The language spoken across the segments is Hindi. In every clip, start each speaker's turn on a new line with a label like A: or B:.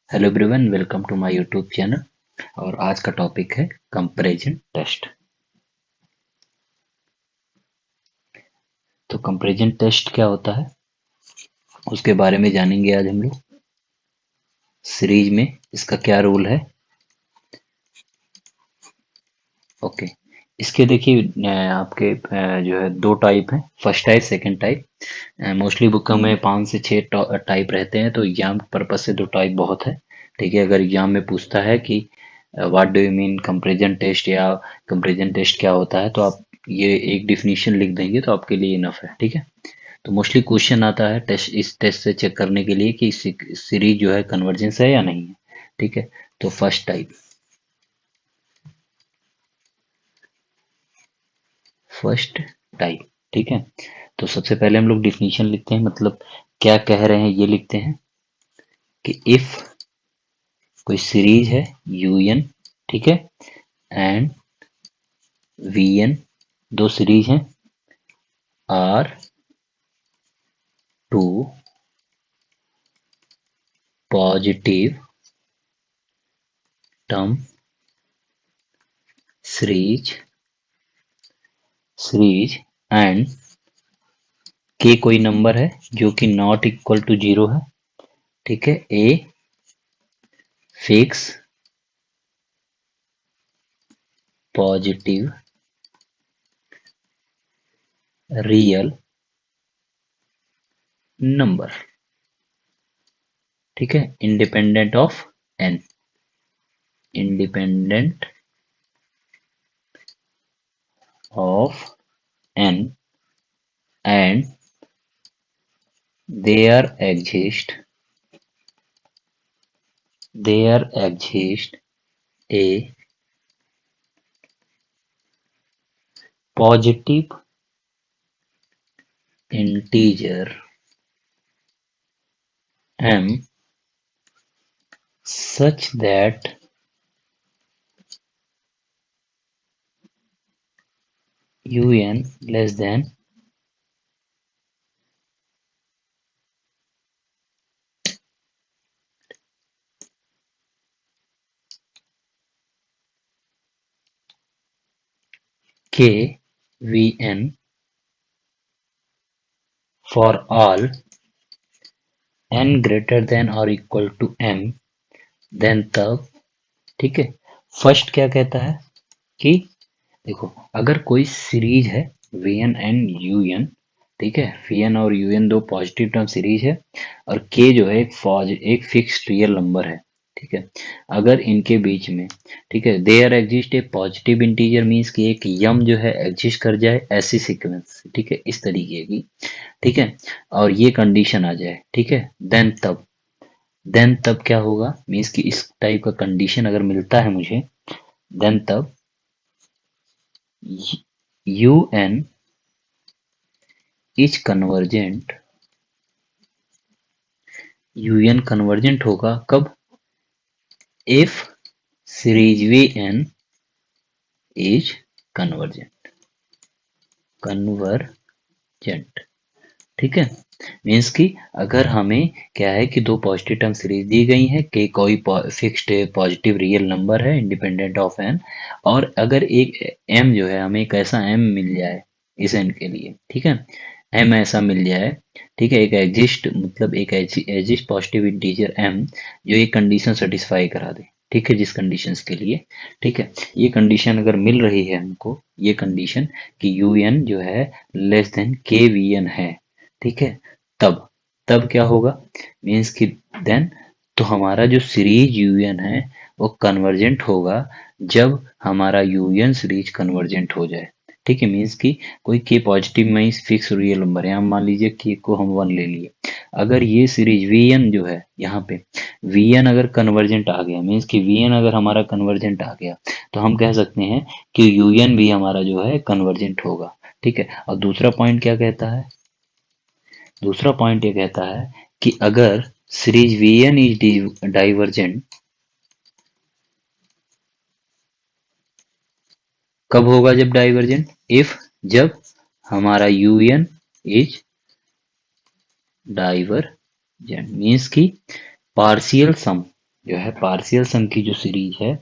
A: Hello everyone, welcome to my YouTube channel. और आज का टॉपिक है कंपैरिजन टेस्ट। तो कंपैरिजन टेस्ट क्या होता है उसके बारे में जानेंगे आज हम लोग। सीरीज में इसका क्या रोल है। ओके। इसके देखिए आपके जो है दो टाइप हैं, first type second type. Mostly book में 5 से 6 टाइप रहते हैं, तो एग्जाम पर्पज से दो टाइप बहुत है। ठीक है, अगर एग्जाम में पूछता है कि what do you mean comparison test या कंपैरिजन टेस्ट क्या होता है, तो आप ये एक डिफिनीशन लिख देंगे तो आपके लिए इनफ है। ठीक है। तो मोस्टली क्वेश्चन आता है टेस्ट, इस टेस्ट से चेक करने के लिए कि सीरीज जो है कन्वर्जेंस है या नहीं है। ठीक है। तो फर्स्ट टाइप। ठीक है। तो सबसे पहले हम लोग डिफिनीशन लिखते हैं, मतलब क्या कह रहे हैं ये लिखते हैं कि इफ कोई सीरीज है यूएन, ठीक है, एंड वीएन, दो सीरीज हैं, are two positive term series and k कोई नंबर है जो कि नॉट इक्वल टू जीरो है। ठीक है। A fix positive real number. ठीक है। Independent of n, independent of n, and there exist a positive integer m such that un less than k vn for all n greater than or equal to m, then तब। ठीक है। फर्स्ट क्या कहता है कि देखो, अगर कोई सीरीज है v n and u n, ठीक है, वी एन और यू एन दो पॉजिटिव टर्म सीरीज है, और के जो है एक फिक्स्ड रियल नंबर है। ठीक है। अगर इनके बीच में, ठीक है, there exist a positive integer, means कि एक यम जो है एग्जिस्ट कर जाए ऐसी सीक्वेंस, ठीक है, इस तरीके की। ठीक है। और ये कंडीशन आ जाए, ठीक है, देन तब क्या होगा, मीन्स कि इस टाइप का कंडीशन अगर मिलता है मुझे, देन तब u n is convergent, u n convergent होगा कब, if series v n is convergent, convergent. ठीक है। मीन्स कि अगर हमें क्या है कि दो पॉजिटिव टर्म सीरीज दी गई है कि कोई फिक्स्ड पॉजिटिव रियल नंबर है इंडिपेंडेंट ऑफ एन, और अगर एक एम जो है, हमें एक ऐसा एम मिल जाए इस एन के लिए, ठीक है, एम ऐसा मिल जाए, ठीक है, एक एग्जिस्ट, मतलब एक एग्जिस्ट पॉजिटिव इंटीजर एम जो एक कंडीशन सेटिस्फाई करा दे। ठीक है, जिस कंडीशंस के लिए, ठीक है, ये कंडीशन अगर मिल रही है हमको, ये कंडीशन कि यू एन जो है लेस देन के वी एन है, ठीक है, तब तब क्या होगा, मीन्स कि देन, तो हमारा जो सीरीज यूएन है वो कन्वर्जेंट होगा जब हमारा यूएन सीरीज कन्वर्जेंट हो जाए। ठीक है। मीन्स कि कोई के पॉजिटिव में फिक्स रियल नंबर है, हम मान लीजिए के को हम 1 ले लिए, अगर ये सीरीज वीएन जो है यहाँ पे, वीएन अगर कन्वर्जेंट आ गया, मीन्स कि वीएन अगर हमारा कन्वर्जेंट आ गया, तो हम कह सकते हैं कि यूएन भी हमारा जो है कन्वर्जेंट होगा। ठीक है। और दूसरा पॉइंट क्या कहता है, दूसरा पॉइंट ये कहता है कि अगर सीरीज वीएन इज डाइवर्जेंट, कब होगा जब डाइवर्जेंट, इफ, जब हमारा यूएन इज डाइवर्जेंट, मीन्स की पार्शियल सम, जो है पार्शियल सम की जो सीरीज है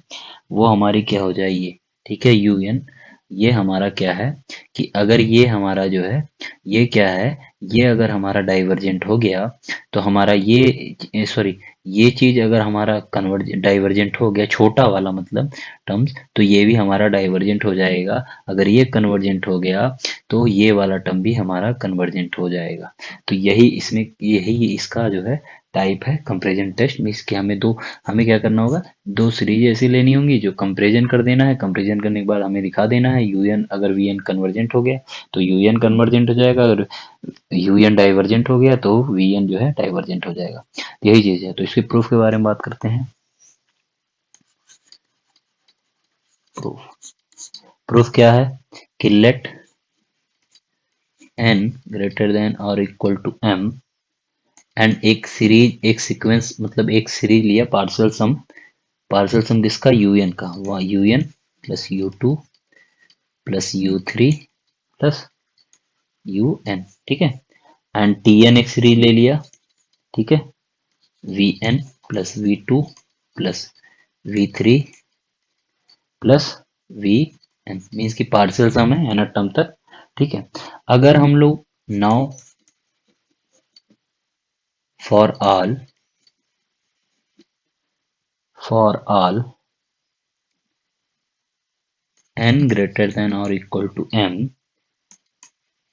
A: वो हमारी क्या हो जाए ये, ठीक है, यूएन। ये हमारा क्या है कि अगर ये हमारा जो है ये क्या है, ये अगर हमारा डाइवर्जेंट हो गया तो हमारा ये सॉरी, ये चीज अगर हमारा कन्वर्ज डाइवर्जेंट हो गया छोटा वाला मतलब टर्म्स, तो ये भी हमारा डाइवर्जेंट हो जाएगा। अगर ये कन्वर्जेंट हो गया तो ये वाला टर्म भी हमारा कन्वर्जेंट हो जाएगा। तो यही इसमें यही इसका जो है टाइप है कंपैरिजन टेस्ट। मीन्स कि हमें क्या करना होगा, दो सीरीज ऐसी लेनी होंगी जो कंपैरिजन कर देना है, कंपैरिजन करने के बाद हमें दिखा देना है यूएन, अगर वीएन कन्वर्जेंट हो गया तो यूएन कन्वर्जेंट हो जाएगा, अगर यूएन डाइवर्जेंट हो गया तो वीएन जो है डाइवर्जेंट हो जाएगा। यही चीज है। तो इसके प्रूफ के बारे में बात करते हैं। प्रूफ प्रूफ क्या है कि लेट n ग्रेटर देन और इक्वल टू m एंड एक सीरीज, एक सीक्वेंस मतलब एक सीरीज लिया पार्शियल सम किसका, यूएन का, वह u n plus u two plus u three plus u n, ठीक है। एंड टी एन एक सीरीज ले लिया, ठीक है, v n plus v two plus v three plus v n, means की पार्शियल सम है एन टर्म तक, ठीक है। अगर हम लोग now for all for all n greater than or equal to m,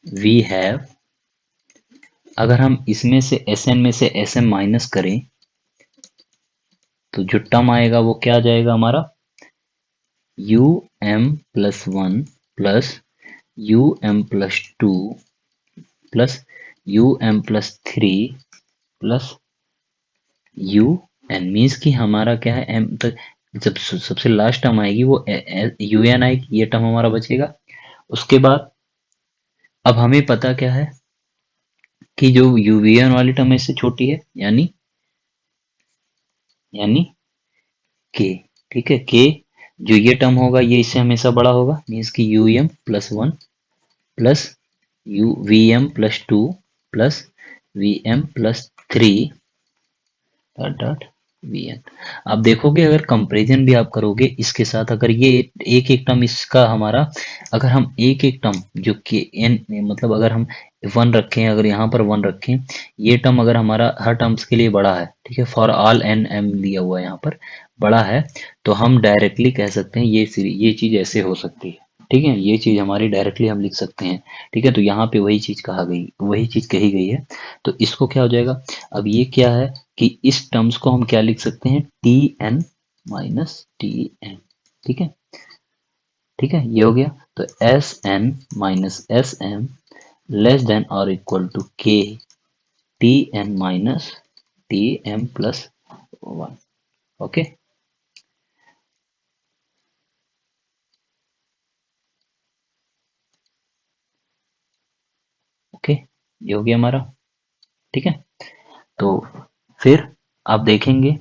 A: we have, अगर हम इसमें से Sn में से Sm माइनस करें तो जो टर्म आएगा वो क्या आ जाएगा हमारा, u m plus one plus u m plus two plus u m plus three plus u n, means कि हमारा क्या है एम तक जब सबसे लास्ट टर्म आएगी वो यू एन आएगी, ये टर्म हमारा बचेगा। उसके बाद अब हमें पता क्या है कि जो यूवीएन वाली टर्म इससे छोटी है, यानी के, ठीक है, के जो ये टर्म होगा ये इससे हमेशा बड़ा होगा, मीन्स कि u m plus one plus u v m plus two plus v m plus three dot dot v n. आप देखोगे अगर कंपैरिजन भी आप करोगे इसके साथ, अगर ये एक एक टर्म इसका हमारा, अगर हम एक एक टर्म जो कि एन मतलब अगर हम वन रखें, अगर यहाँ पर वन रखें, ये टर्म अगर हमारा हर टर्म्स के लिए बड़ा है, ठीक है, फॉर ऑल एन एम दिया हुआ है यहाँ पर बड़ा है, तो हम डायरेक्टली कह सकते हैं ये चीज ऐसे हो सकती है, ठीक है, ये चीज हमारी डायरेक्टली हम लिख सकते हैं, ठीक है। तो यहाँ पे वही चीज कही गई है। तो इसको क्या हो जाएगा, अब ये क्या है कि इस टर्म्स को हम क्या लिख सकते हैं, t n minus t n, ठीक है, ठीक है, ये हो गया। तो s n minus s m less than और equal to k t n minus t m plus one, okay. Okay, ये हो गया हमारा, ठीक है। तो फिर आप देखेंगे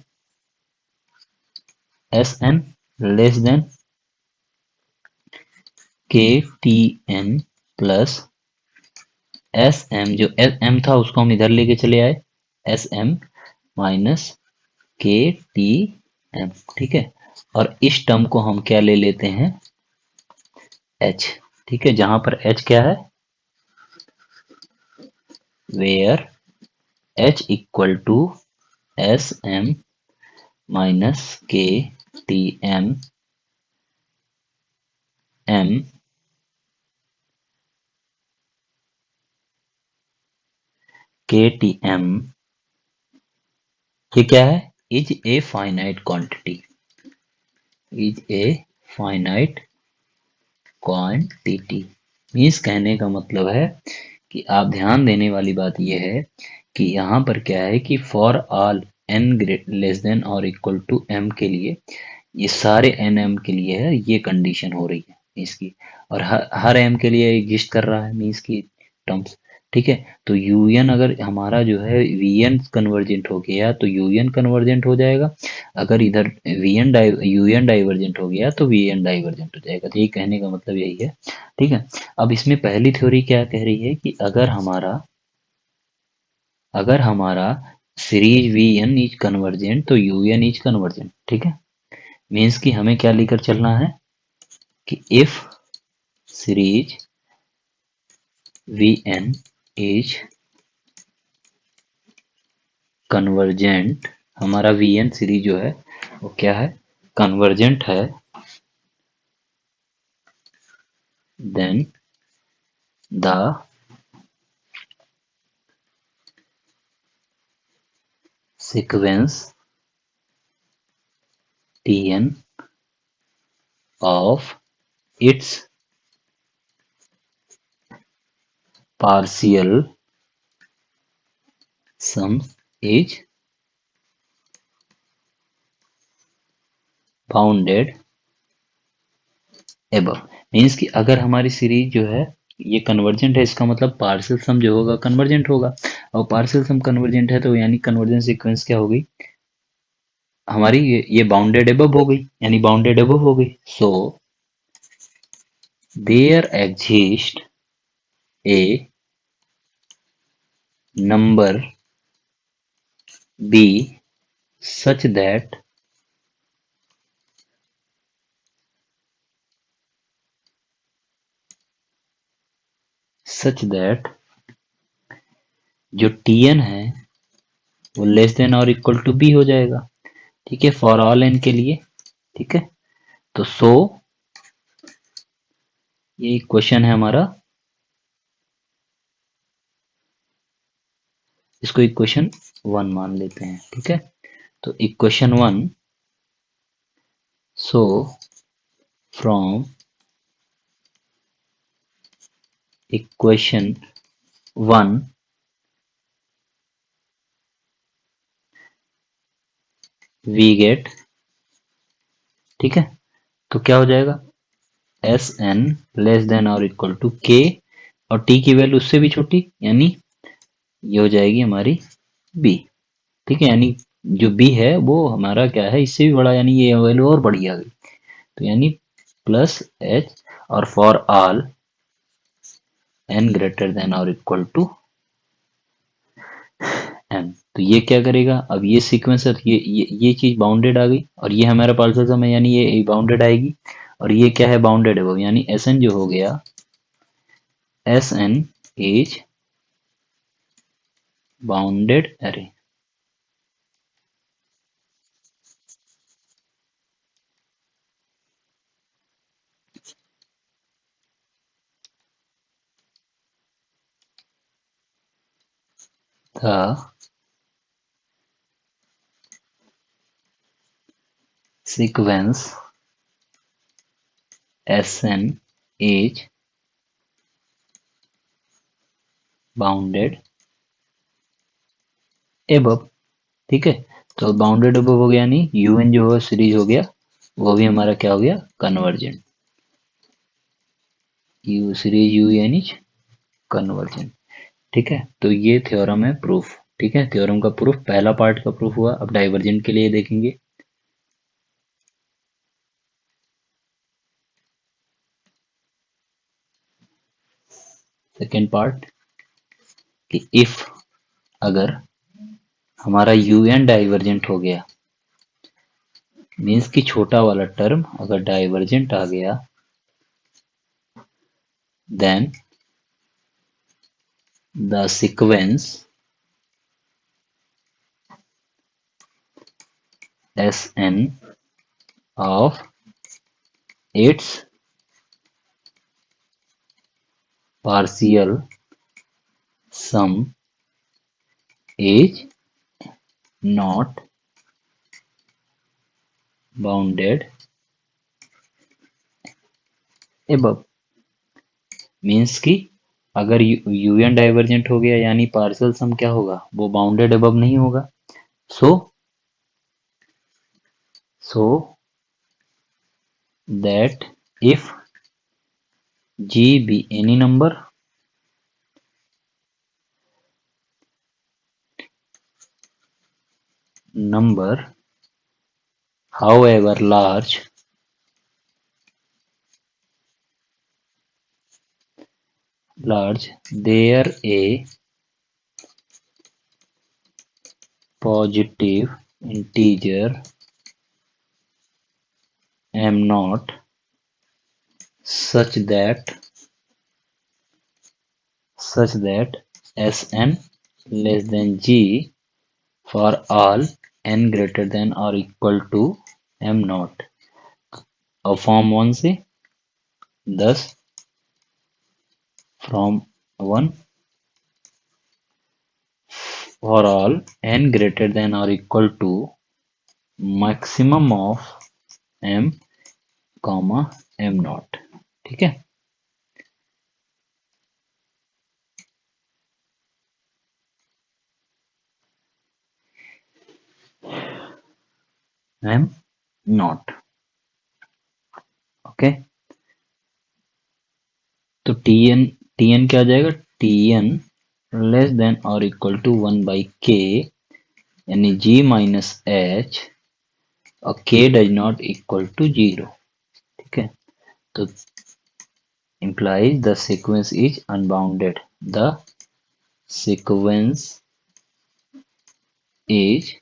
A: s n less than k t n plus s m, जो एस एम था उसको हम इधर लेके चले आए, s m minus k t m, ठीक है। और इस टर्म को हम क्या ले लेते हैं, एच, ठीक है, जहां पर एच क्या है, where h equal to s m minus k t m m k t m, ये क्या है, is a finite quantity, is a finite quantity, means कहने का मतलब है कि आप ध्यान देने वाली बात यह है कि यहाँ पर क्या है कि for all n great less than और इक्वल टू एम के लिए, ये सारे एन एम के लिए है, ये कंडीशन हो रही है इसकी, और हर एम के लिए एग्जिस्ट कर रहा है मीन्स की टर्म्स, ठीक है। तो यूएन अगर हमारा जो है वीएन कन्वर्जेंट हो गया तो यूएन कन्वर्जेंट हो जाएगा, अगर इधर यूएन डाइवर्जेंट हो गया तो वीएन डाइवर्जेंट हो जाएगा। तो ये कहने का मतलब यही है, ठीक है। अब इसमें पहली थ्योरी क्या कह रही है कि अगर हमारा series v n is convergent तो यू एन इज कन्वर्जेंट, ठीक है। मीन्स कि हमें क्या लेकर चलना है कि if series v n is convergent, हमारा वी एन सीरीज जो है वो क्या है, कन्वर्जेंट है, then the sequence Tn of its partial sums is bounded above। Means कि अगर हमारी सीरीज जो है ये कन्वर्जेंट है, इसका मतलब पार्शियल सम जो होगा कन्वर्जेंट होगा, और पार्शियल सम कन्वर्जेंट है तो यानी कन्वर्जेंट सीक्वेंस क्या हो गई हमारी, ये बाउंडेड एबव हो गई, यानी बाउंडेड एबव हो गई। So there exist a number b such that such that जो Tn है वो लेस देन और इक्वल टू बी हो जाएगा, ठीक है, फॉर ऑल एन के लिए, ठीक है। तो सो ये इक्वेशन है हमारा, इसको इक्वेशन वन मान लेते हैं, ठीक है। तो equation one, so from equation one we get, ठीक है, तो क्या हो जाएगा एस एन लेस देन और इक्वल टू के, और टी की वैल्यू उससे भी छोटी, यानी ये हो जाएगी हमारी बी, ठीक है। यानी जो बी है वो हमारा क्या है इससे भी बड़ा, यानी ये वैल्यू और बड़ी आ गई, तो यानी प्लस एच, और for all n greater than और इक्वल टू एन। तो ये क्या करेगा, अब ये सीक्वेंस है, ये चीज बाउंडेड आ गई, और ये हमारा पार्शियल सम है यानी ये बाउंडेड आएगी, और ये क्या है बाउंडेड है वो, यानी एस एन जो हो गया एस एन इज बाउंडेड अरे, the sequence Sn is bounded above, ठीक है। तो बाउंडेड above हो गया, यानी un जो है सीरीज हो गया, वो भी हमारा क्या हो गया convergent, u series u n is convergent, ठीक है। तो ये थ्योरम है प्रूफ, ठीक है, थ्योरम का प्रूफ पहला पार्ट का प्रूफ हुआ। अब डाइवर्जेंट के लिए देखेंगे। सेकेंड पार्ट कि इफ अगर हमारा यू एन डाइवर्जेंट हो गया, मीन्स कि छोटा वाला टर्म अगर डाइवर्जेंट आ गया, then the sequence s n of its partial sum is not bounded above। Means कि अगर यूएन डाइवर्जेंट हो गया यानी पार्शियल सम क्या होगा, वो बाउंडेड अबव नहीं होगा। So so that if G be any number however large there a positive integer m naught such that Sn less than g for all n greater than or equal to m naught। और फॉर्म 1 से 10 from 1 for all n greater than or equal to maximum of m comma m naught। ठीक है, m naught। ओके, तो tn क्या आ जाएगा, tn लेस देन और इक्वल टू 1/k यानी g माइनस h और k does not equal to 0। ठीक है, तो implies the sequence is unbounded, the sequence is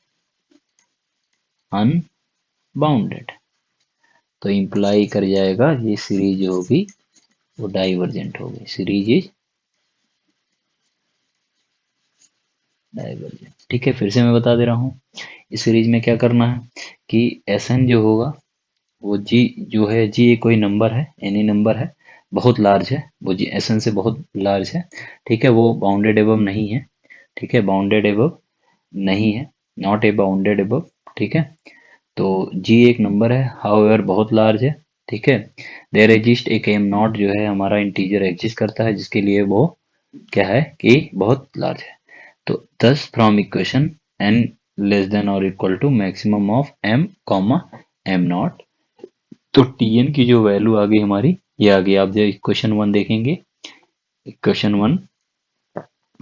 A: unbounded। तो इम्प्लाई कर जाएगा ये सीरीज होगी वो डाइवर्जेंट होगी, सीरीज इज डाइवर्जेंट। ठीक है, फिर से मैं बता दे रहा हूँ, इस सीरीज में क्या करना है कि Sn जो होगा वो जी जो है, जी कोई नंबर है, एनी नंबर है, बहुत लार्ज है, वो जी Sn से बहुत लार्ज है। ठीक है, वो बाउंडेड एबव नहीं है। ठीक है, बाउंडेड एबव नहीं है, नॉट ए बाउंडेड एबव। ठीक है, तो जी एक नंबर है, हाउएवर बहुत लार्ज है। ठीक है, देयर एग्जिस्ट एक एम नॉट जो है हमारा इंटीजर एग्जिस्ट करता है जिसके लिए वो क्या है कि बहुत लार्ज है। तो 10 from equation n less than और equal to maximum of m comma m naught. तो tn की जो वैल्यू आ गई हमारी ये आ गई। आप जो इक्वेशन 1 देखेंगे, इक्वेशन 1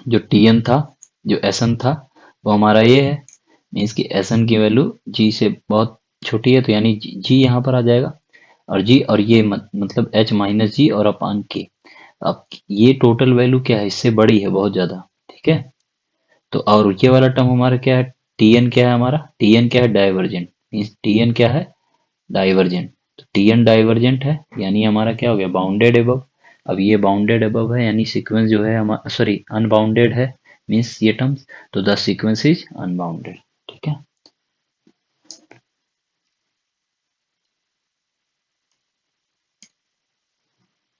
A: जो tn था, जो Sn था, वो हमारा ये है, मीन्स की Sn की वैल्यू g से बहुत छोटी है, तो यानी g यहाँ पर आ जाएगा, और g और ये मतलब h माइनस जी और अपान के। अब ये टोटल वैल्यू क्या है, इससे बड़ी है बहुत ज्यादा। ठीक है, तो और ये वाला टर्म हमारा क्या है, tn क्या है हमारा, tn क्या है, डाइवर्जेंट, मीन्स tn क्या है, डाइवर्जेंट। तो tn डाइवर्जेंट है यानी हमारा क्या हो गया, बाउंडेड एबव। अब ये बाउंडेड एबव है यानी सीक्वेंस जो है हमारा, सॉरी अनबाउंडेड है, मीन्स ये टर्म्स, तो द सीक्वेंस इज अनबाउंडेड। ठीक है,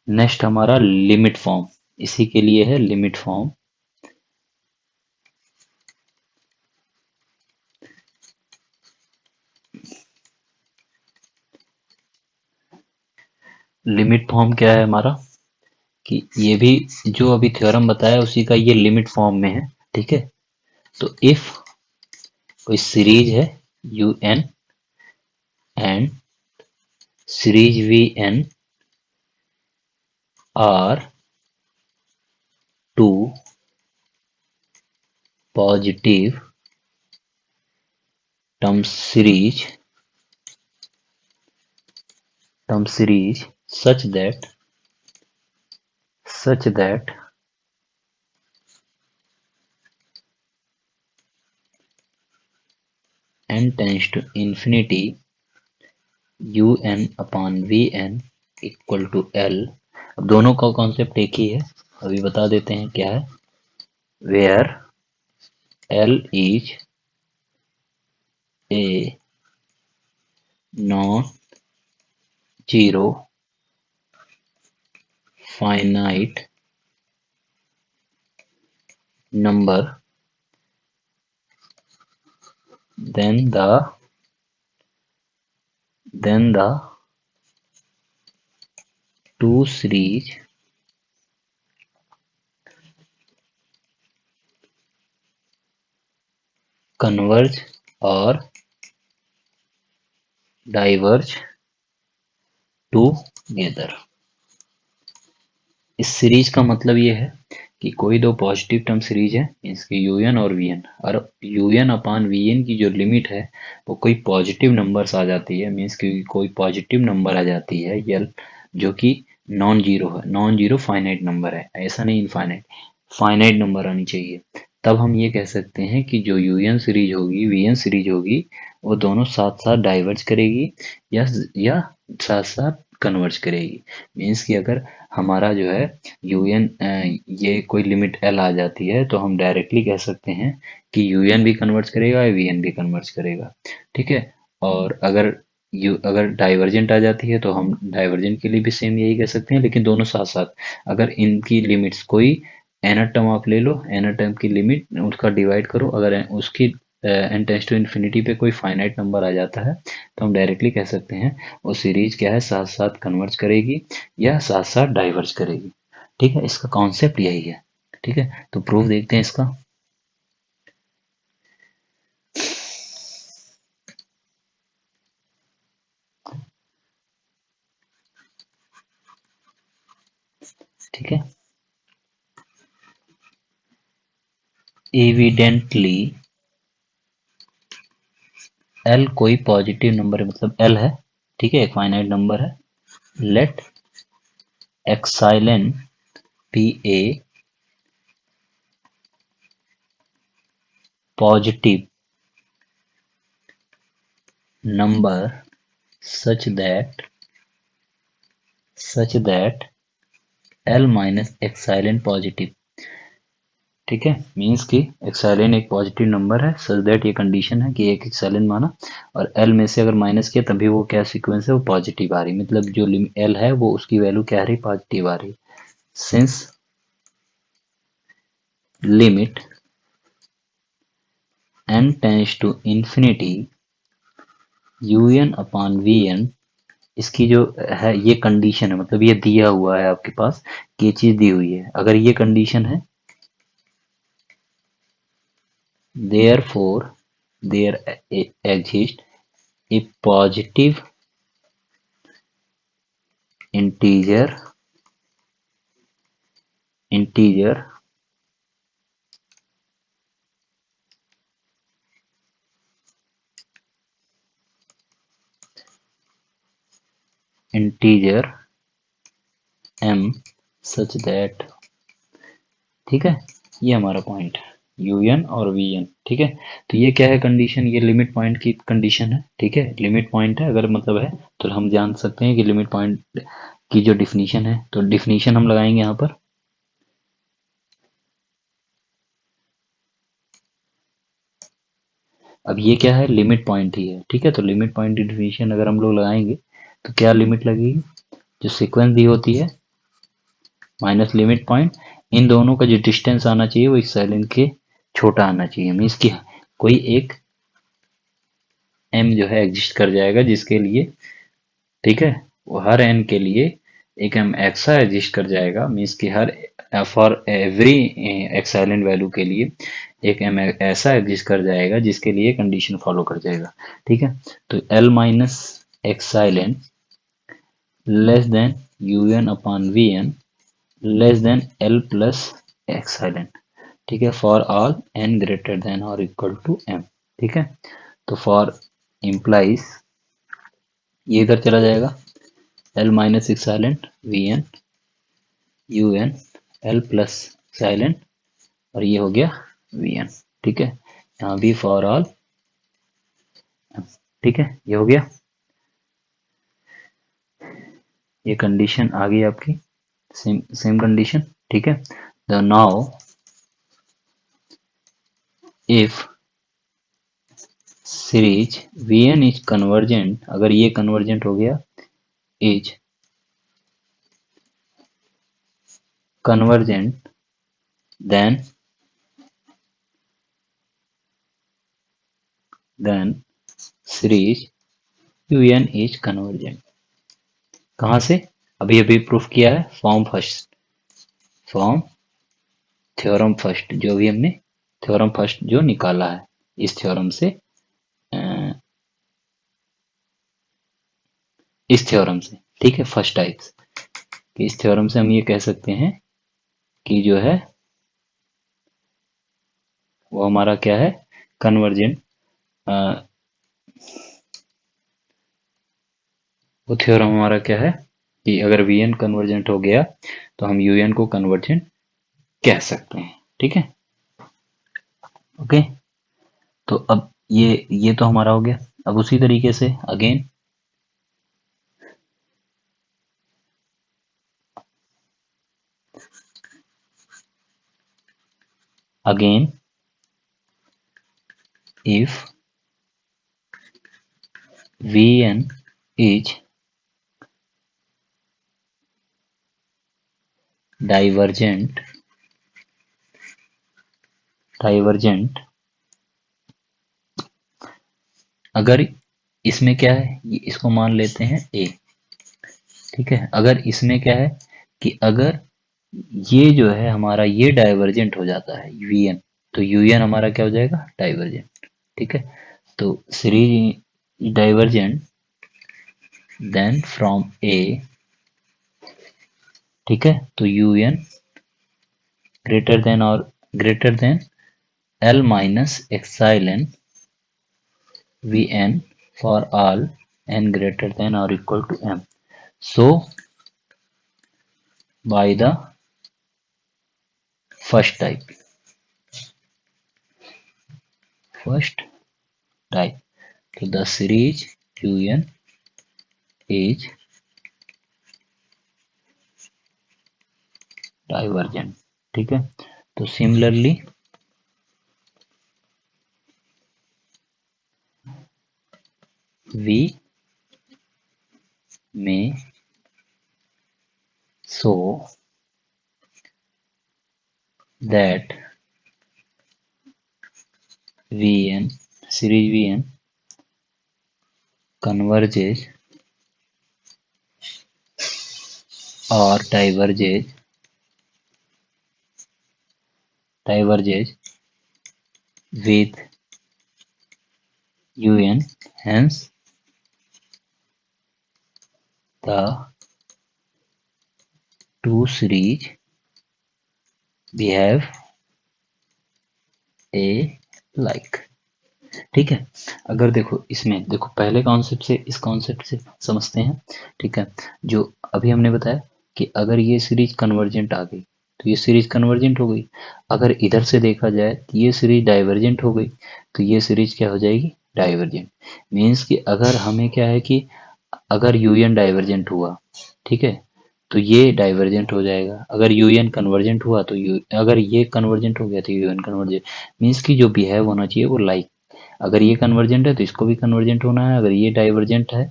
A: नेक्स्ट हमारा लिमिट फॉर्म, इसी के लिए है लिमिट फॉर्म। लिमिट फॉर्म क्या है हमारा कि ये भी जो अभी थ्योरम बताया उसी का ये लिमिट फॉर्म में है। ठीक है, तो इफ कोई सीरीज है u n and series v n are two positive term series such that n tends to infinity un upon vn equal to l। अब दोनों का कॉन्सेप्ट एक ही है, अभी बता देते हैं क्या है। Where l is a non zero finite number, then the two series converge or diverge together। इस सीरीज का मतलब ये है कि कोई दो पॉजिटिव टर्म सीरीज है, इसके यूएन और वीएन, और यूएन अपान वीएन की जो लिमिट है वो कोई पॉजिटिव नंबर्स आ जाती है, मीन्स कि कोई पॉजिटिव नंबर आ जाती है यल जो कि नॉन जीरो है, नॉन जीरो फाइनाइट नंबर है, ऐसा नहीं इनफाइनाइट, फाइनाइट नंबर आनी चाहिए। तब हम ये कह सकते हैं कि जो यूएन सीरीज होगी, वीएन सीरीज होगी, वो दोनों साथ साथ डाइवर्ज करेगी या साथ साथ कन्वर्ज करेगी। मीन्स कि अगर हमारा जो है यूएन ये कोई लिमिट एल आ जाती है तो हम डायरेक्टली कह सकते हैं कि यूएन भी कन्वर्ज करेगा या वीएन भी कन्वर्ज करेगा। ठीक है। और अगर डाइवर्जेंट आ जाती है तो हम डाइवर्जेंट के लिए भी सेम यही कह सकते हैं, लेकिन दोनों साथ साथ अगर इनकी लिमिट्स कोई एनर टर्म आप ले लो, एनर टर्म की लिमिट उसका डिवाइड करो, अगर उसकी एन टेंस टू इन्फिनिटी पे कोई फाइनाइट नंबर आ जाता है तो हम डायरेक्टली कह सकते हैं वो सीरीज क्या है, साथ साथ कन्वर्ज करेगी या साथ साथ डाइवर्ज करेगी। ठीक है, इसका कॉन्सेप्ट यही है। ठीक है, तो प्रूफ देखते हैं इसका। ठीक है, एविडेंटली एल कोई पॉजिटिव नंबर है, मतलब एल है। ठीक है, एक फाइनाइट नंबर है। Let epsilon be a positive number such that L minus epsilon positive. ठीक है, मीन्स कि एक्साइलेंट एक पॉजिटिव नंबर है, सच दैट ये कंडीशन है कि एक एक्साइलेंट माना और एल में से अगर माइनस किया तभी वो क्या सीक्वेंस है, वो पॉजिटिव आ रही, मतलब जो एल है वो उसकी वैल्यू क्या आ रही, पॉजिटिव आ रही। Since limit n tends to infinity un upon vn, इसकी जो है ये कंडीशन है, मतलब ये दिया हुआ है आपके पास कि ये चीज दी हुई है, अगर ये कंडीशन है therefore there exists a positive integer integer integer m such that, ठीक है, ये हमारा पॉइंट है un और vn। ठीक है, तो ये क्या है कंडीशन, ये लिमिट पॉइंट की कंडीशन है। ठीक है, लिमिट पॉइंट है अगर मतलब है तो हम जान सकते हैं कि लिमिट पॉइंट की जो डिफिनीशन है, तो डिफिनीशन हम लगाएंगे यहाँ पर। अब ये क्या है, लिमिट पॉइंट ही है। ठीक है, तो लिमिट पॉइंट की डिफिनीशन अगर हम लोग लगाएंगे तो क्या लिमिट लगेगी, जो सीक्वेंस दी होती है माइनस लिमिट पॉइंट, इन दोनों का जो डिस्टेंस आना चाहिए वो इस साइलेंट के छोटा आना चाहिए। मीन्स कि कोई एक m जो है एग्जिस्ट कर जाएगा जिसके लिए, ठीक है, वो हर n के लिए एक m ऐसा एग्जिस्ट कर जाएगा, मीन्स कि हर फॉर एवरी एक्साइलेंट वैल्यू के लिए एक m ऐसा एग्जिस्ट कर जाएगा जिसके लिए कंडीशन फॉलो कर जाएगा। ठीक है, तो l minus epsilon less than un upon vn less than l plus epsilon. ठीक है, for all n greater than और इक्वल टू m। ठीक है, तो फॉर इम्प्लाइज ये इधर चला जाएगा, l minus epsilon vn un l plus epsilon और ये हो गया vn। ठीक है, यहाँ भी फॉर ऑल। ठीक है, ये हो गया, ये कंडीशन आ गई आपकी, सेम सेम कंडीशन। ठीक है, the now if series vn is convergent, अगर ये कन्वर्जेंट हो गया, is convergent then series un is convergent. कहाँ से, अभी अभी प्रूफ किया है, फॉर्म थ्योरम फर्स्ट, जो भी हमने थ्योरम फर्स्ट जो निकाला है इस थ्योरम से, अ, इस थ्योरम से। ठीक है, फर्स्ट टाइप्स कि इस थ्योरम से हम ये कह सकते हैं कि जो है वो हमारा क्या है, कन्वर्जेंट। वो थ्योरम हमारा क्या है कि अगर वीएन कन्वर्जेंट हो गया तो हम यूएन को कन्वर्जेंट कह सकते हैं। ठीक है, ओके, तो अब ये तो हमारा हो गया। अब उसी तरीके से again if Vn is divergent divergent अगर इसमें क्या है, इसको मान लेते हैं ए। ठीक है, अगर इसमें क्या है कि अगर ये जो है हमारा ये डाइवर्जेंट हो जाता है वीएन, तो यूएन हमारा क्या हो जाएगा, डाइवर्जेंट। ठीक है, तो series divergent then from A. ठीक है, तो u n greater than L minus epsilon v n for all n greater than or equal to m. So by the first type, first type, so the series un is divergent. ठीक है, तो similarly we may show that vn series vn converges or diverges with un, hence the two series behave a like. ठीक है, अगर देखो इसमें देखो पहले कॉन्सेप्ट से इस कॉन्सेप्ट से समझते हैं। ठीक है, जो अभी हमने बताया कि अगर ये सीरीज कन्वर्जेंट आ गई तो ये सीरीज कन्वर्जेंट हो गई, अगर इधर से देखा जाए तो ये सीरीज डाइवर्जेंट हो गई तो ये सीरीज क्या हो जाएगी, डाइवर्जेंट। मीन्स कि अगर हमें क्या है कि अगर यूएन डाइवर्जेंट हुआ, ठीक है, तो ये डाइवर्जेंट हो जाएगा। अगर यूएन कन्वर्जेंट हुआ तो अगर ये कन्वर्जेंट हो गया तो यूएन कन्वर्जेंट। मीन्स कि जो बिहेव होना चाहिए वो लाइक। अगर ये कन्वर्जेंट है तो इसको भी कन्वर्जेंट होना है, अगर ये डाइवर्जेंट है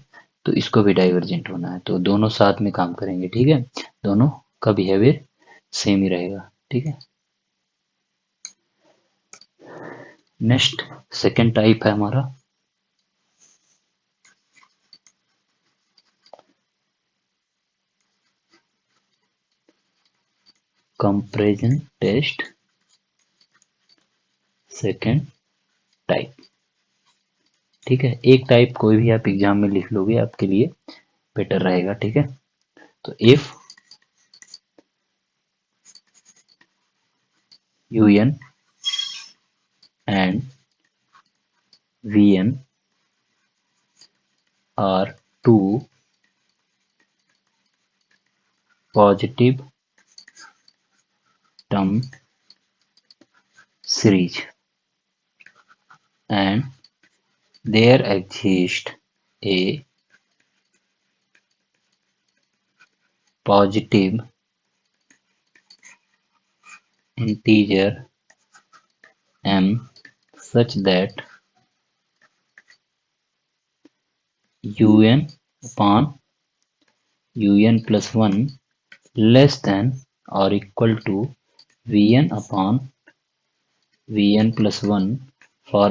A: तो इसको भी डाइवर्जेंट होना है, तो दोनों साथ में काम करेंगे। ठीक है, दोनों का बिहेवियर सेम ही रहेगा। ठीक है, नेक्स्ट सेकेंड टाइप है हमारा कंपैरिजन टेस्ट, सेकेंड टाइप। ठीक है, एक टाइप कोई भी आप एग्जाम में लिख लोगे आपके लिए बेटर रहेगा। ठीक है, तो if un and vn are two positive term series and there exists a positive integer m such that un upon un plus 1 less than or equal to vn upon vn plus 1 for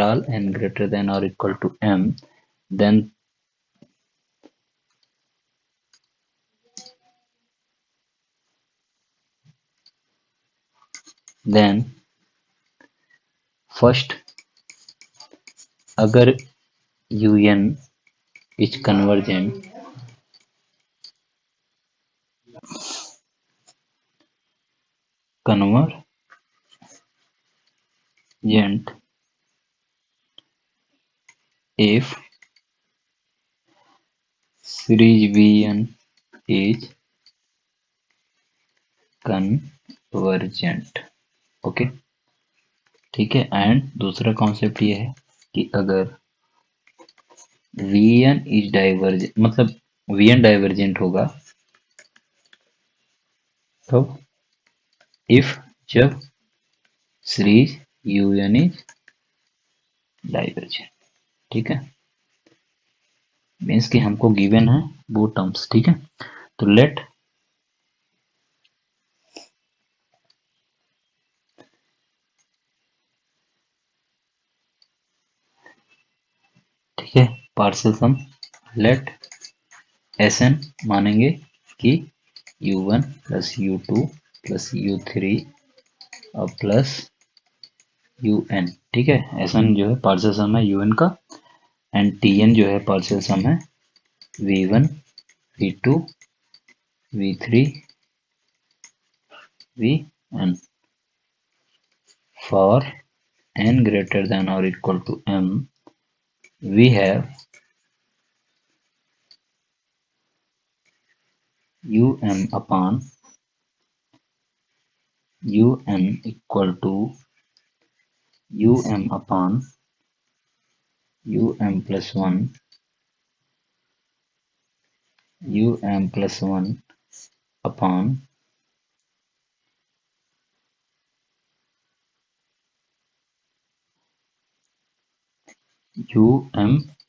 A: all n greater than or equal to m, then first अगर un is convergent if series vn is convergent. Okay, ठीक है। एंड दूसरा कॉन्सेप्ट ये है कि अगर Vn इज डाइवर्जेंट, मतलब Vn डाइवर्जेंट होगा तब, इफ, जब सीरीज Un इज डाइवर्जेंट। ठीक है, मीन्स कि हमको गिवन है वो टर्म्स। ठीक है, तो लेट ठीक है पार्शियल सम, लेट Sn मानेंगे कि U1 plus U2 plus U3 और प्लस UN। ठीक है, Sn जो है पार्शियल सम है UN का, एंड Tn जो है पार्शियल सम है V1 V2 V3 Vn। For n greater than or equal to m, we have um upon equal to upon plus 1 plus 1 upon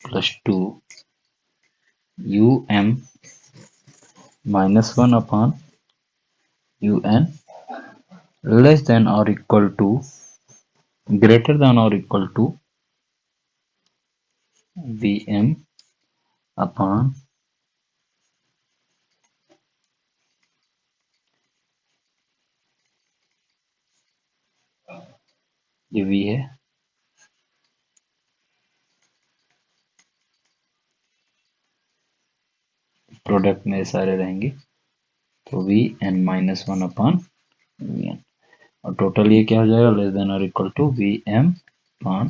A: plus 2 minus 1 upon un less than or equal to greater than or equal to vm upon ये v है, प्रोडक्ट में सारे रहेंगे, तो V N minus 1 upon V N, और टोटल ये क्या हो जाएगा, लेस देन और equal to V M upon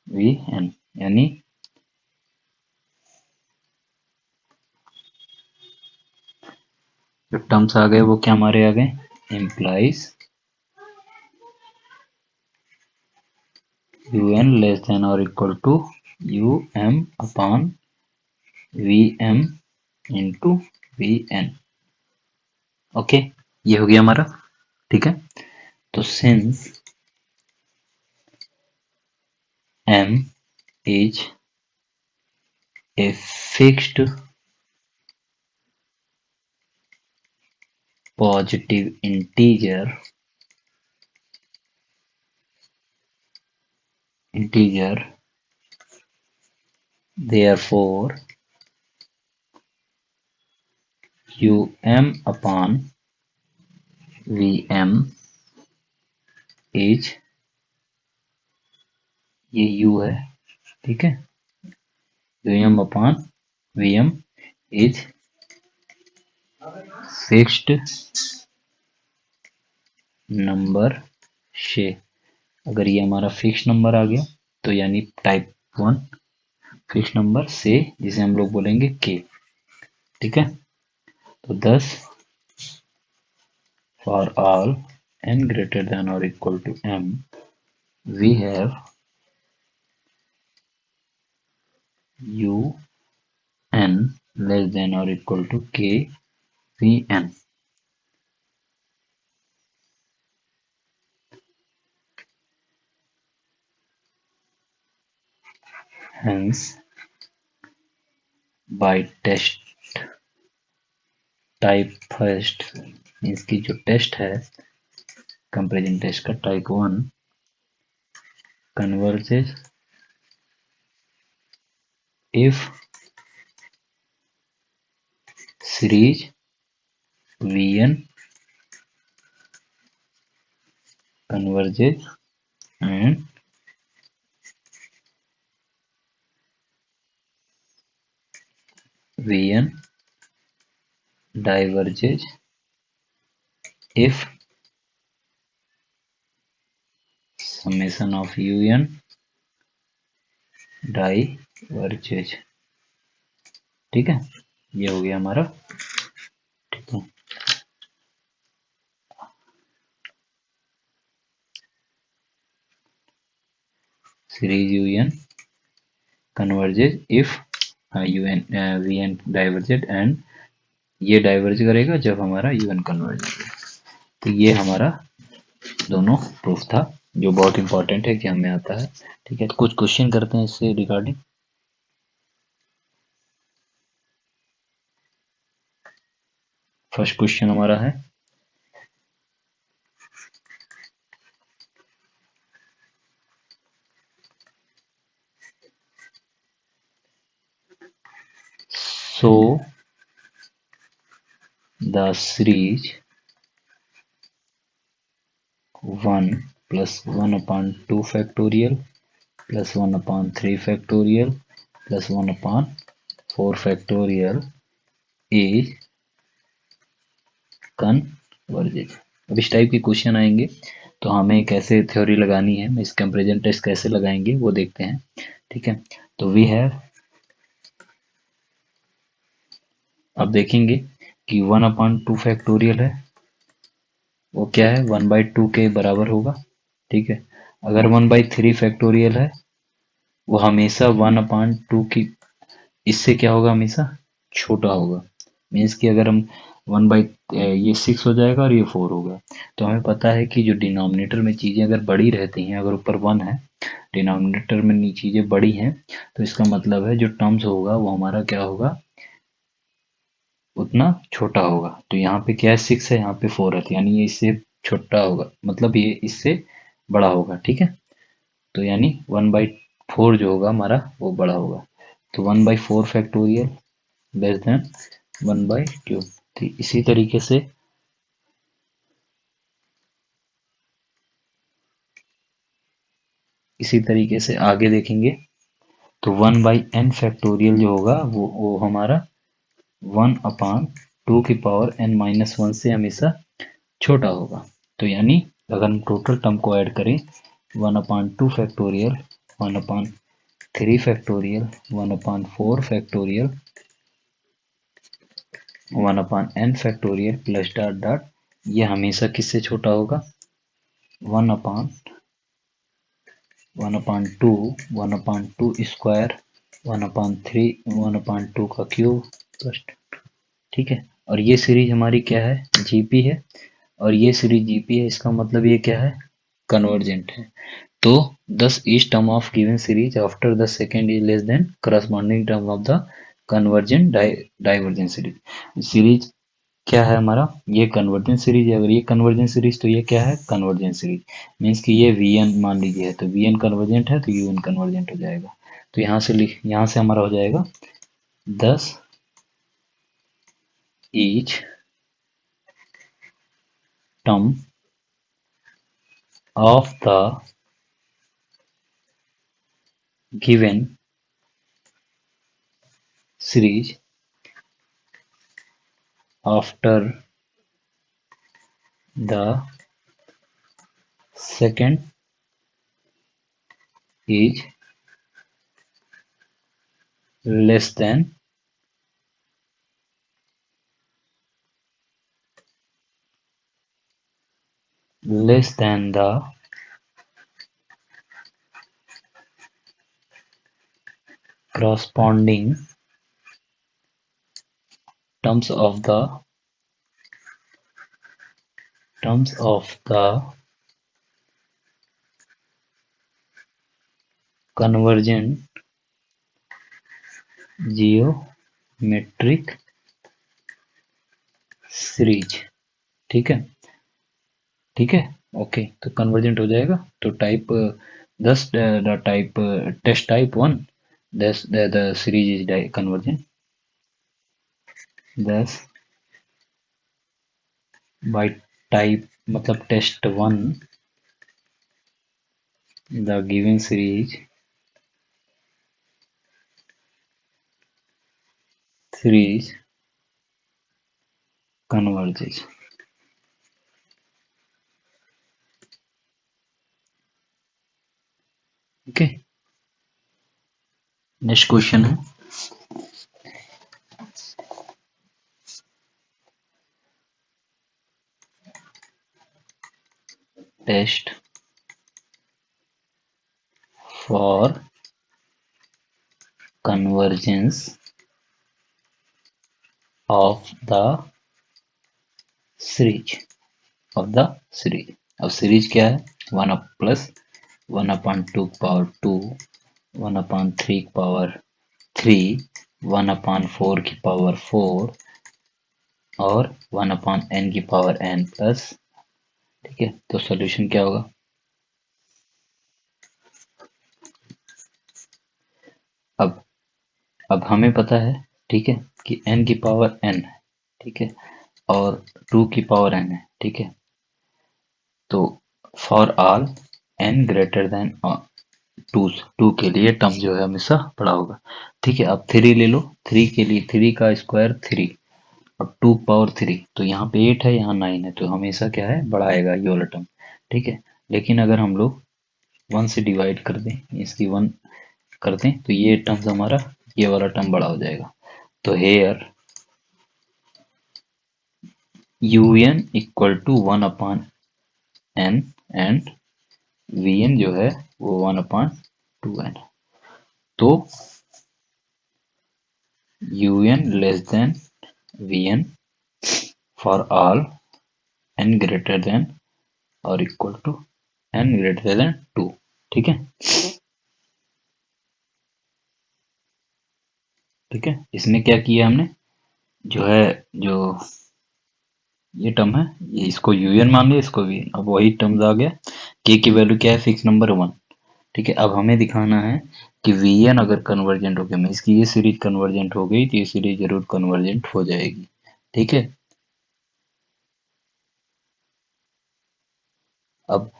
A: V N, यानी जो टर्म्स आ गए वो क्या हमारे आ गए, implies you n less than और equal to u m upon v m into v n. Okay, ये हो गया हमारा। ठीक है, तो since m is a fixed positive integer, therefore um upon vm is, ये u है, ठीक है, um upon vm is fixed number से, अगर ये हमारा फिक्स नंबर आ गया तो यानी टाइप 1 फिक्स नंबर से, जिसे हम लोग बोलेंगे k। ठीक है, तो 10 for all n greater than or equal to m, we have un less than or equal to k vn। Hence by test type first, इसकी जो टेस्ट है कंपैरिजन टेस्ट का, type 1 converges if series vn converges and vn diverges if summation of un diverges। ठीक है, ये हो गया हमारा। ठीक है, series UN converges if UN VN diverged and ये डाइवर्ज करेगा जब हमारा यूएन कन्वर्ज होगा। तो ये हमारा दोनों प्रूफ था जो बहुत इंपॉर्टेंट है कि हमें आता है। ठीक है, तो कुछ क्वेश्चन करते हैं इससे रिगार्डिंग। फर्स्ट क्वेश्चन हमारा है so the series 1 plus 1 upon 2 factorial plus 1 upon 3 factorial plus 1 upon 4 factorial is converges। अब इस टाइप के क्वेश्चन आएंगे तो हमें कैसे थ्योरी लगानी है, इस कंपैरिजन टेस्ट कैसे लगाएंगे वो देखते हैं। ठीक है, तो वी हैव, अब देखेंगे कि 1 अपॉन 2 फैक्टोरियल है वो क्या है 1/2 के बराबर होगा। ठीक है, अगर 1/3 फैक्टोरियल है वो हमेशा 1/2 की, इससे क्या होगा हमेशा छोटा होगा। मीन्स कि अगर हम 1 बाई ये 6 हो जाएगा और ये 4 होगा। तो हमें पता है कि जो डिनोमिनेटर में चीज़ें अगर बड़ी रहती हैं, अगर ऊपर 1 है डिनोमिनेटर में चीज़ें बड़ी हैं, तो इसका मतलब है जो टर्म्स होगा वो हमारा क्या होगा उतना छोटा होगा। तो यहाँ पे क्या है 6 है, यहाँ पे 4 है, तो यानी ये इससे छोटा होगा, मतलब ये इससे बड़ा होगा। ठीक है, तो यानी 1/4 जो होगा हमारा वो बड़ा होगा। तो 1/4 फैक्टोरियल लेस देन 1/2। ठीक, इसी तरीके से आगे देखेंगे तो 1/n फैक्टोरियल जो होगा वो हमारा 1/2 की पावर n-1 से हमेशा छोटा होगा। तो यानी अगर हम टोटल टर्म को ऐड करें 1/2 factorial 1/3 factorial 1/4 factorial 1/n factorial plus dot dot, ये हमेशा किससे छोटा होगा 1/2 1/2 स्क्वायर 1/3 1/2 का क्यूब प्लस। ठीक है, और ये सीरीज हमारी क्या है जीपी है, और ये सीरीज जीपी है, इसका मतलब ये क्या है कन्वर्जेंट है। तो thus each term of given series after the second is less than corresponding term of the convergent divergent series। Series क्या है हमारा ये कन्वर्जेंट सीरीज है, अगर ये कन्वर्जेंट सीरीज तो ये क्या है कन्वर्जेंट सीरीज। मीन्स कि ये वीएन मान लीजिए है तो वीएन कन्वर्जेंट है तो यूएन कन्वर्जेंट हो जाएगा। तो यहाँ से हमारा हो जाएगा 10 each term of the given series after the second is less than the corresponding terms of the convergent geometric series। ठीक है, ठीक है, ओके, तो कन्वर्जेंट हो जाएगा। तो type 10 the type test type 1 दस the series is convergent 10 by type मतलब test 1 the given series converges. Okay, next question है test for convergence of the series अब सीरीज क्या है, 1 अप प्लस 1/2 पावर 2, 1/3 की पावर 3, 1/4 की पावर 4 और 1/n की पावर n प्लस। ठीक है, तो सॉल्यूशन क्या होगा? अब अब हमें पता है, ठीक है, कि n की पावर n है, ठीक है, और 2 की पावर n है, ठीक है। तो for all n greater than 2 के लिए टर्म जो है हमेशा बड़ा होगा। ठीक है, अब 3 ले लो, 3 के लिए 3 का स्क्वायर 3 और 2 पावर 3, तो यहाँ पे 8 है, यहाँ 9 है, तो हमेशा क्या है, बड़ा आएगा ये वाला टर्म। ठीक है, लेकिन अगर हम लोग 1 से डिवाइड कर दें, इसकी 1 कर दें, तो ये टर्म्स हमारा, ये वाला टर्म बड़ा हो जाएगा। तो here un equal to 1/n and vn जो है वो 1/2n। तो un less than vn for all n greater than और equal to n greater than 2। ठीक है, ठीक है, इसमें क्या किया हमने, जो है, जो ये टर्म है, ये इसको un मान लिया, इसको vn। अब वही टर्म्स आ गया, k की वैल्यू क्या है, फिक्स नंबर 1। ठीक है, अब हमें दिखाना है कि vn अगर कन्वर्जेंट हो गया, मीन्स की ये सीरीज कन्वर्जेंट हो गई, तो ये सीरीज जरूर कन्वर्जेंट हो जाएगी। ठीक है, अब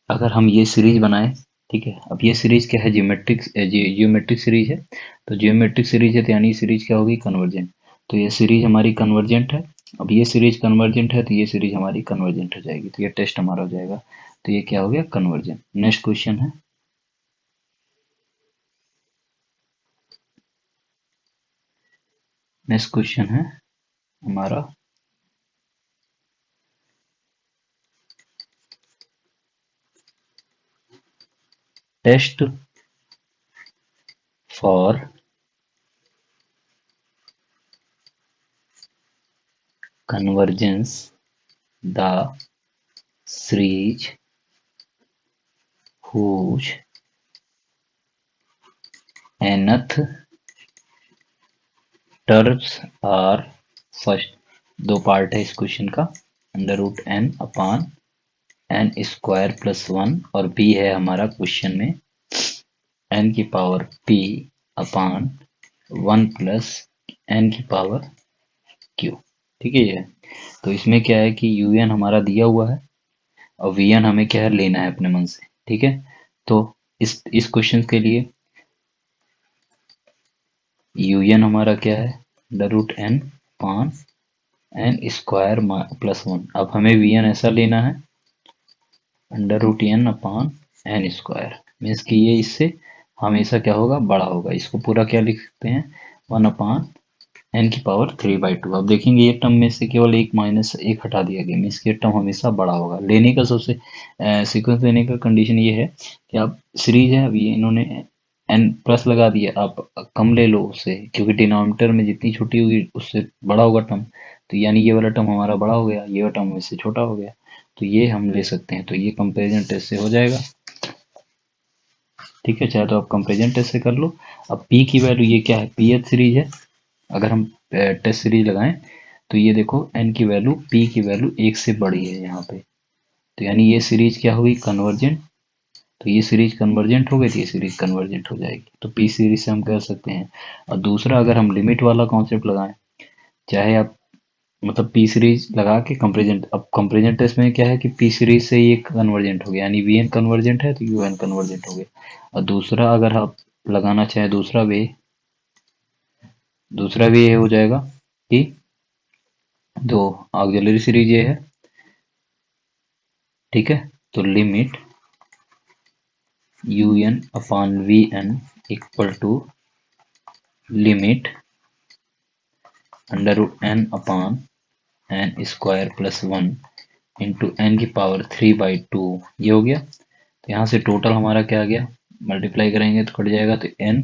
A: अगर हम ये सीरीज बनाएं, ठीक है, अब ये सीरीज क्या है, जियोमेट्रिक सीरीज है, तो जियोमेट्रिक सीरीज है, तो यानी सीरीज क्या होगी, कन्वर्जेंट। तो ये सीरीज हमारी कन्वर्जेंट है। अब ये सीरीज कन्वर्जेंट है, तो ये सीरीज हमारी कन्वर्जेंट हो जाएगी, तो ये टेस्ट हमारा हो जाएगा। तो ये क्या हो गया, कन्वर्जेंट। नेक्स्ट क्वेश्चन है, नेक्स्ट क्वेश्चन है हमारा, test for convergence the series whose nth terms are first. दो पार्ट है इस क्वेश्चन का, under root N upon N square plus 1, और बी है हमारा क्वेश्चन में एन की power P upon 1 plus N की पावर क्यू। ठीक है, ये तो इसमें क्या है कि यू एन हमारा दिया हुआ है और वी एन हमें क्या है, लेना है अपने मन से। ठीक है, तो इस क्वेश्चन के लिए यू एन हमारा क्या है, अंडर रूट एन पान एन स्क्वायर प्लस 1। अब हमें वी एन ऐसा लेना है, under root N upon N square, means कि ये इससे हमेशा क्या होगा, बड़ा होगा। इसको पूरा क्या लिख सकते हैं, 1/n की पावर 3/2। अब देखेंगे ये टर्म में से केवल एक माइनस एक हटा दिया गया, मीन्स कि ये टर्म हमेशा बड़ा होगा। लेने का सबसे सीक्वेंस लेने का कंडीशन ये है कि आप सीरीज है, अभी इन्होंने एन प्लस लगा दिया, आप कम ले लो उससे, क्योंकि डिनोमिनेटर में जितनी छोटी होगी उससे बड़ा होगा टर्म। तो यानी ये वाला टर्म हमारा बड़ा हो गया, ये वाला टर्म इससे छोटा हो गया, तो ये हम ले सकते हैं। तो ये कंपेरिजन टेस्ट से हो जाएगा। ठीक है, चाहे तो आप कंपेरिजन टेस्ट से कर लो। अब पी की वैल्यू ये क्या है, पी एच सीरीज है। अगर हम टेस्ट सीरीज लगाएं, तो ये देखो एन की वैल्यू, पी की वैल्यू एक से बड़ी है यहाँ पे, तो यानी ये सीरीज क्या हुई, कन्वर्जेंट। तो ये सीरीज कन्वर्जेंट हो गई, तो ये सीरीज कन्वर्जेंट हो जाएगी, तो पी सीरीज से हम कह सकते हैं। और दूसरा, अगर हम लिमिट वाला कॉन्सेप्ट लगाएं, चाहे आप मतलब पी सीरीज लगा के कंपेरिजन, अब कंपेरिजन टेस्ट में क्या है कि पी सीरीज से ये कन्वर्जेंट हो गया, यानी वी एन कन्वर्जेंट है, तो यू एन कन्वर्जेंट हो गया। और दूसरा अगर आप लगाना चाहें, दूसरा वे ये हो जाएगा कि दो ऑक्सिलरी सीरीज ये है, ठीक है, तो limit U N upon V N equal to limit under root N upon N square plus 1 into N की पावर 3/2, ये हो गया। तो यहाँ से टोटल हमारा क्या आ गया, मल्टीप्लाई करेंगे तो कट जाएगा, तो N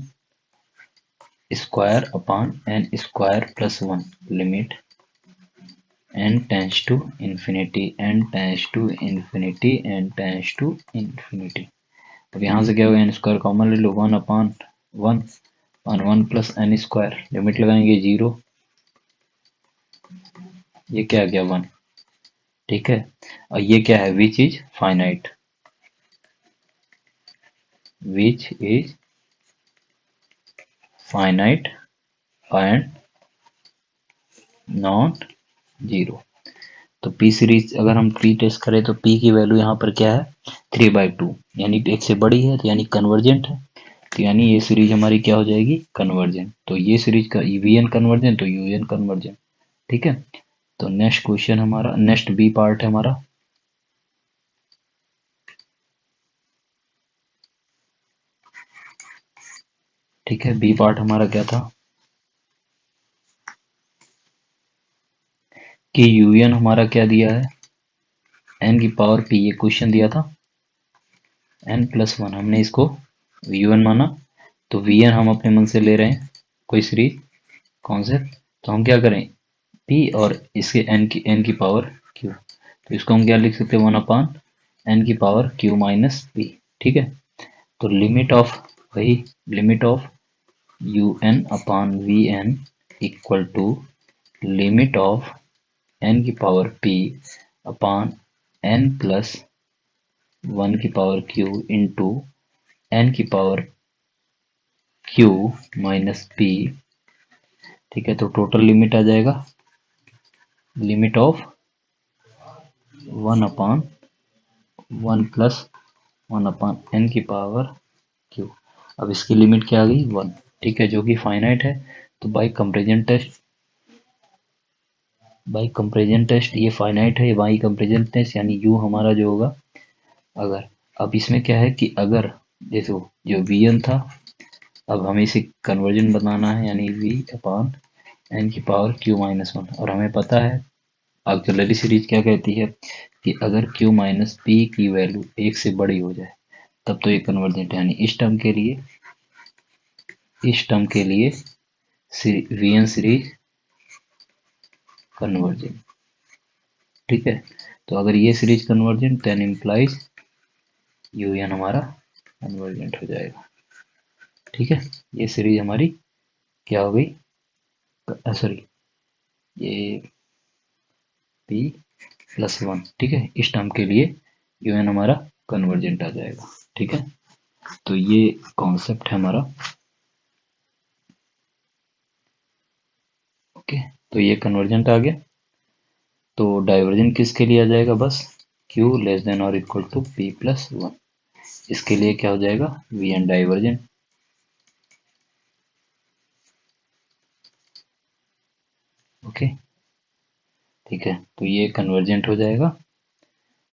A: square upon N square plus one, limit n tends to infinity, n tends to infinity, n tends to infinity. अब यहाँ से क्या होगा, एन स्क्वायर कॉमन ले लो, वन अपॉन वन, और one plus N square, limit लगाएंगे जीरो, ये क्या आ गया वन। ठीक है, और ये क्या है, which is finite, which is finite and not zero. तो पी सीरीज अगर हम पी टेस्ट करें तो पी की वैल्यू यहाँ पर क्या है, 3/2, यानी एक से बड़ी है, तो यानी कन्वर्जेंट है, तो यानी ये सीरीज हमारी क्या हो जाएगी, कन्वर्जेंट। तो ये सीरीज का वी एन कन्वर्जेंट, तो यू एन कन्वर्जेंट। ठीक है, तो नेक्स्ट क्वेश्चन हमारा, नेक्स्ट बी पार्ट है हमारा। ठीक है, बी पार्ट हमारा क्या था कि यूएन हमारा क्या दिया है, एन की पावर पी, ये क्वेश्चन दिया था, एन प्लस वन, हमने इसको यूएन माना, तो वीएन हम अपने मन से ले रहे हैं कोई सीरीज कॉन्सेप्ट, तो हम क्या करें, पी और इसके एन की पावर क्यू, तो इसको हम क्या लिख सकते हैं, वन अपान एन की पावर क्यू माइनस पी। ठीक है, तो लिमिट ऑफ, वही limit of u n upon v N equal to limit of n की power P upon n plus one की पावर क्यू इंटू एन की पावर क्यू माइनस पी। ठीक है, तो टोटल लिमिट आ जाएगा, limit of one upon one plus one upon n की पावर क्यू। अब इसकी लिमिट क्या आ गई, वन। ठीक है, जो कि फाइनाइट है, तो by comparison test, by comparison test ये फाइनाइट है, बाई कंपेरिजन टेस्ट यानी यू हमारा जो होगा, अगर, अब इसमें क्या है कि अगर देखो जो वी एन था, अब हमें इसे कन्वर्जन बनाना है, यानी वी अपान एन की पावर क्यू माइनस वन, और हमें पता है ऑक्सिलरी सीरीज क्या कहती है कि अगर q माइनस पी की वैल्यू एक से बड़ी हो जाए तब तो ये कन्वर्जेंट है, यानी इस टर्म के लिए, इस टर्म के लिए वी एन सीरीज कन्वर्जेंट। ठीक है, तो अगर ये series convergent then implies you N हमारा कन्वर्जेंट हो जाएगा। ठीक है, ये सीरीज हमारी क्या हो गई, सॉरी, ये पी प्लस वन। ठीक है, इस टर्म के लिए यू एन हमारा कन्वर्जेंट आ जाएगा। ठीक है, तो ये कॉन्सेप्ट है हमारा। ओके, तो ये कन्वर्जेंट आ गया, तो डाइवर्जेंट किसके लिए आ जाएगा, बस Q लेस देन और equal to P plus one, इसके लिए क्या हो जाएगा, वी एन डाइवर्जेंट। ओके, ठीक है, तो ये कन्वर्जेंट हो जाएगा।